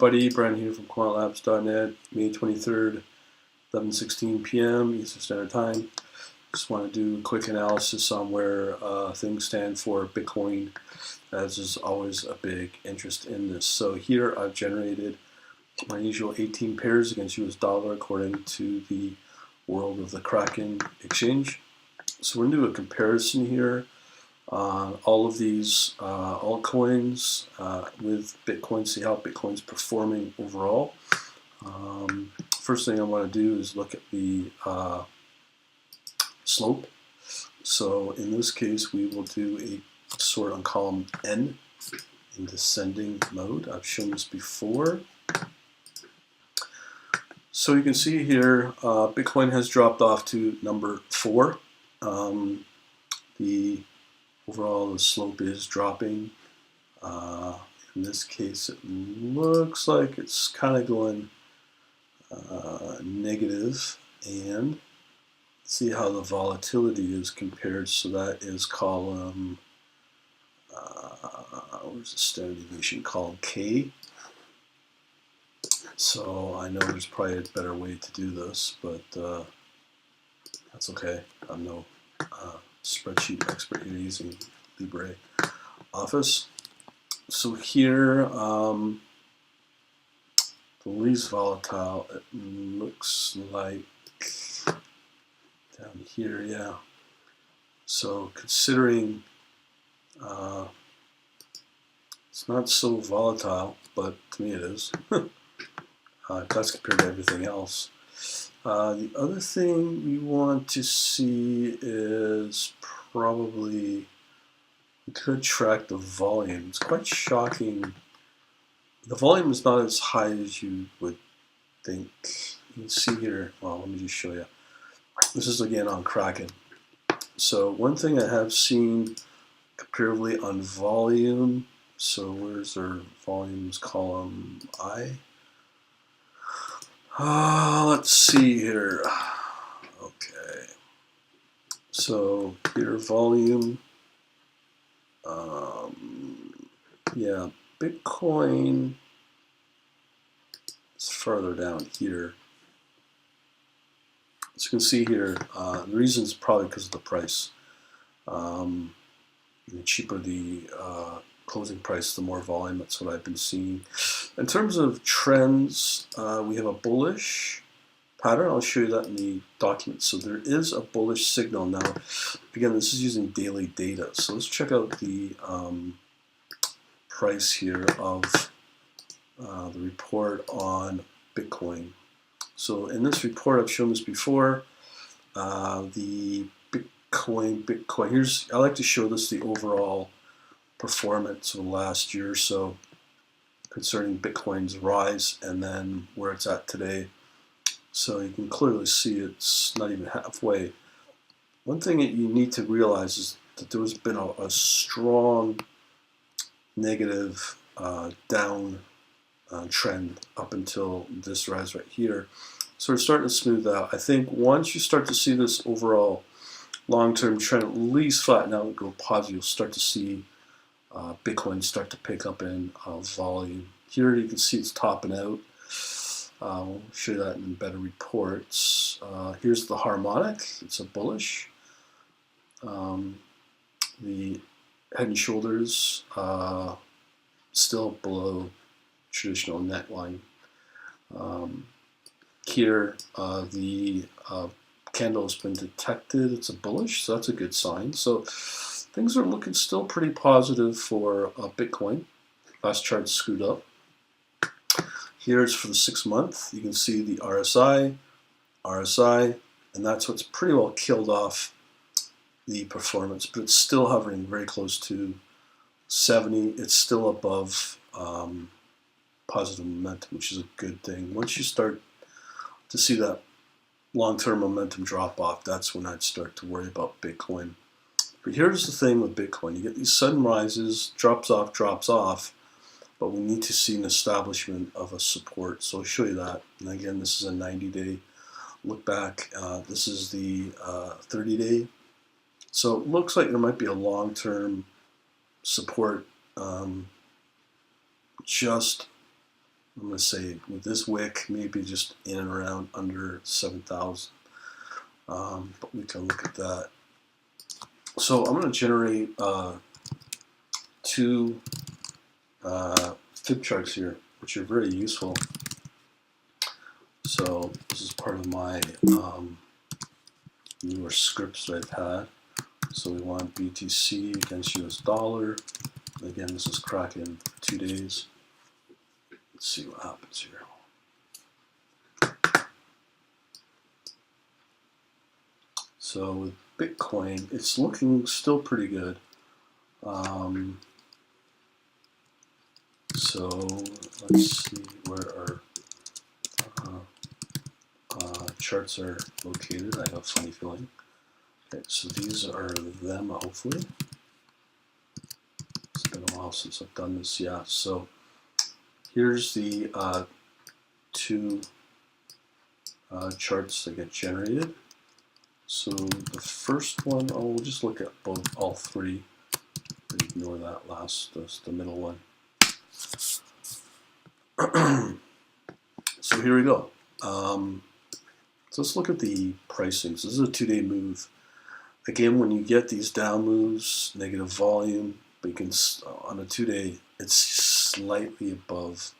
everybody, Brian here from quantlabs.net, May 23rd, 11:16 p.m. Eastern Standard Time. Just want to do a quick analysis on where things stand for Bitcoin, as is always a big interest in this. So here I've generated my usual 18 pairs against US dollar according to the World of the Kraken exchange. So we're going to do a comparison here on all of these altcoins with Bitcoin, see how Bitcoin's performing overall. First thing I want to do is look at the slope. So in this case, we will do a sort on column N in descending mode. I've shown this before. So you can see here, Bitcoin has dropped off to number 4. Overall, the slope is dropping. In this case, it looks like it's kind of going negative, and see how the volatility is compared. So that is column, where's the standard deviation? Column K. So I know there's probably a better way to do this, but that's okay. I'm no spreadsheet expert here using LibreOffice. So here, the least volatile, it looks like down here, yeah. So considering it's not so volatile, but to me it is. That's compared to everything else. The other thing we want to see is probably, we could track the volume. It's quite shocking. The volume is not as high as you would think. You can see here, well, let me just show you. This is again on Kraken. So one thing I have seen comparatively on volume, so where's our volumes column I? Let's see here. Okay. So here volume. Yeah, Bitcoin is further down here. As you can see here, the reason is probably because of the price. The cheaper the closing price, the more volume. That's what I've been seeing. In terms of trends, we have a bullish pattern. I'll show you that in the document. So there is a bullish signal. Now, again, this is using daily data. So let's check out the price here of the report on Bitcoin. So in this report, I've shown this before, the Bitcoin, here's, I like to show this the overall performance of the last year or so concerning Bitcoin's rise and then where it's at today. So you can clearly see it's not even halfway. One thing that you need to realize is that there's been a strong negative down trend up until this rise right here. So we're starting to smooth out. I think once you start to see this overall long-term trend at least flatten out and go positive, you'll start to see Bitcoin start to pick up in volume. Here you can see it's topping out. We'll show you that in better reports. Here's the harmonic. It's a bullish. The head and shoulders still below traditional neckline. Here the candle has been detected. It's a bullish, so that's a good sign. So things are looking still pretty positive for Bitcoin. Last chart screwed up. Here's for the 6 month. You can see the RSI, and that's what's pretty well killed off the performance, but it's still hovering very close to 70. It's still above positive momentum, which is a good thing. Once you start to see that long-term momentum drop off, that's when I'd start to worry about Bitcoin. But here's the thing with Bitcoin. You get these sudden rises, drops off, but we need to see an establishment of a support. So I'll show you that. And again, this is a 90-day look back. This is the 30-day. So it looks like there might be a long-term support just I'm going to say with this wick, maybe just in and around under 7,000. But we can look at that. So I'm going to generate two fib charts here, which are very useful. So this is part of my newer scripts that I've had. So we want BTC against US dollar. Again, this is cracking 2 days. Let's see what happens here. So with Bitcoin, it's looking still pretty good. So let's see where our charts are located. I have a funny feeling. Okay, so these are them, hopefully. It's been a while since I've done this. Yeah, so here's the two charts that get generated. So the first one, oh, we'll just look at all three. Ignore that last, the middle one. So here we go. So let's look at the pricings. This is a 2-day move. Again, when you get these down moves, negative volume, but you can, on a 2-day, it's slightly above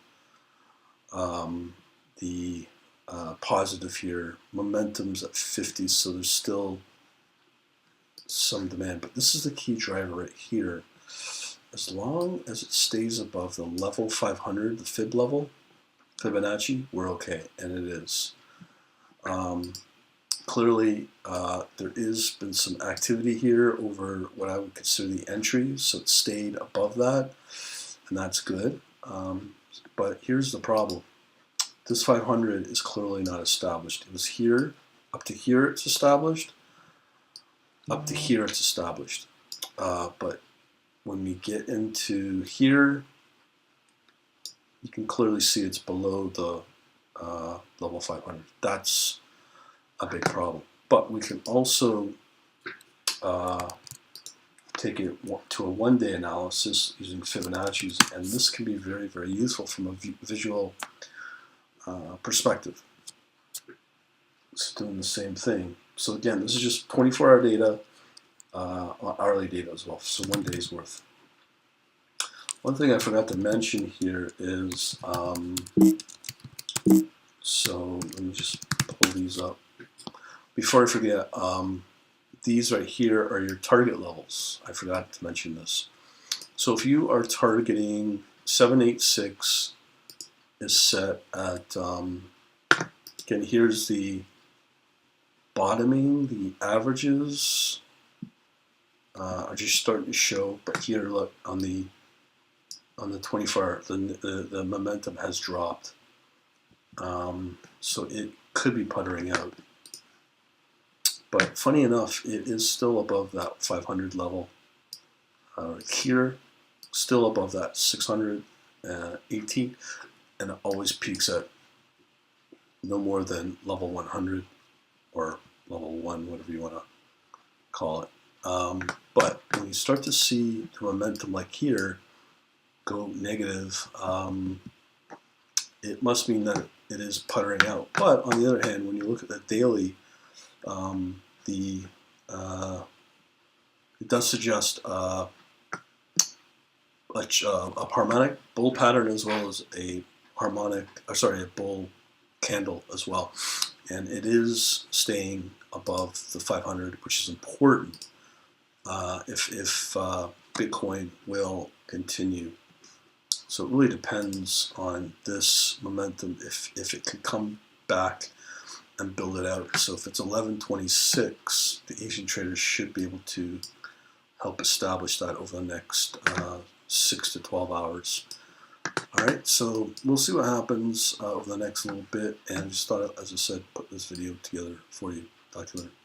the positive here. Momentum's at 50, so there's still some demand. But this is the key driver right here. As long as it stays above the level 500, the fib level, Fibonacci, we're okay, and it is. Clearly, there is been some activity here over what I would consider the entries, so it stayed above that, and that's good. But here's the problem. This 500 is clearly not established. It was here, up to here it's established, up to here it's established. But when we get into here, you can clearly see it's below the level 500. That's a big problem. But we can also take it to a 1-day analysis using Fibonacci's, and this can be very, very useful from a visual perspective. It's doing the same thing. So again, this is just 24-hour data, hourly data as well, so 1 day's worth. One thing I forgot to mention here is, so let me just pull these up. Before I forget, these right here are your target levels. I forgot to mention this. So if you are targeting 786 is set at, again, here's the bottoming, the averages are just starting to show, but here, look, on the 24-hour, the momentum has dropped. So it could be puttering out. But funny enough, it is still above that 500 level. Here, still above that 618, and it always peaks at no more than level 100 or level 1, whatever you want to call it. But when you start to see the momentum like here go negative, it must mean that it is puttering out. But on the other hand, when you look at the daily, it does suggest a harmonic bull pattern as well as a bull candle as well, and it is staying above the 500, which is important if Bitcoin will continue. So it really depends on this momentum if it can come back and build it out. So if it's 1126, the Asian traders should be able to help establish that over the next 6 to 12 hours. All right, so we'll see what happens over the next little bit, and just thought, as I said, put this video together for you. Talk to you later.